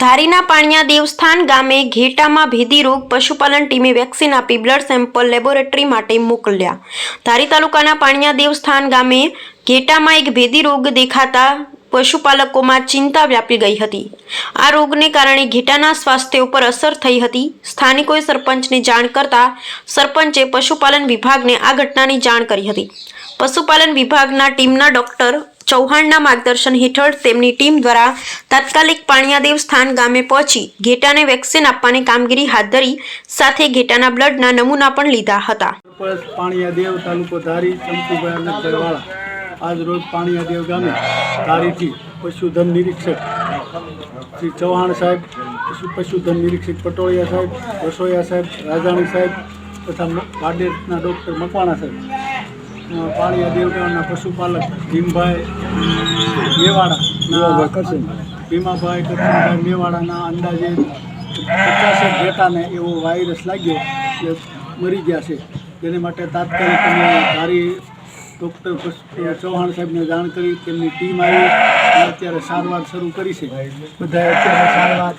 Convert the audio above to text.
ધારીના પાણિયા દેવસ્થાન ગામે ઘેટામાં ભેદી રોગ પશુપાલન ટીમે વેક્સિન આપી બ્લડ સેમ્પલ લેબોરેટરી માટે મોકલ્યા। ધારી તાલુકાના પાણિયા દેવસ્થાન ગામે ઘેટામાં એક ભેદી રોગ દેખાતા પશુપાલકોમાં ચિંતા વ્યાપી ગઈ હતી। આ રોગને કારણે ઘેટાના સ્વાસ્થ્ય ઉપર અસર થઈ હતી। સ્થાનિકોએ સરપંચને જાણ કરતા સરપંચે પશુપાલન વિભાગને આ ઘટનાની જાણ કરી હતી। પશુપાલન વિભાગના ટીમના ડોક્ટર ચૌહાણના માર્ગદર્શન હેઠળ તેમની ટીમ દ્વારા તાત્કાલિક પાણિયા દેવસ્થાન ગામે પહોંચી ઘેટાને વેક્સિન આપવાની કામગીરી હાથ ધરી સાથે ઘેટાના બ્લડના નમૂના પણ લીધા હતા। પાણિયા દેવ તાલુકો ધારી ચંપુભાઈ નગરવાળા આજ રોજ પાણિયા દેવ ગામે ધારીથી પશુધન નિરીક્ષક શ્રી ચૌહાણ સાહેબ, પશુધન નિરીક્ષક પટોળિયા સાહેબ, રસોઈયા સાહેબ, રાજાણી સાહેબ તથા વાડેરના ડૉક્ટર મકવાણા સાહેબ પાણિયા દેવ ગામના પશુપાલક ભીમભાઈ મેવાડા ભીમાભાઈ કરશનભાઈ મેવાડાના અંદાજે 50 ઘેટાને એવો વાયરસ લાગ્યો એટલે મરી ગયા છે। તેને માટે તાત્કાલિક અમે ધારી ડૉક્ટર ચૌહાણ સાહેબને જાણ કરી તેમની ટીમ આવી અત્યારે સારવાર શરૂ કરી છે। બધાએ અત્યારે સારવાર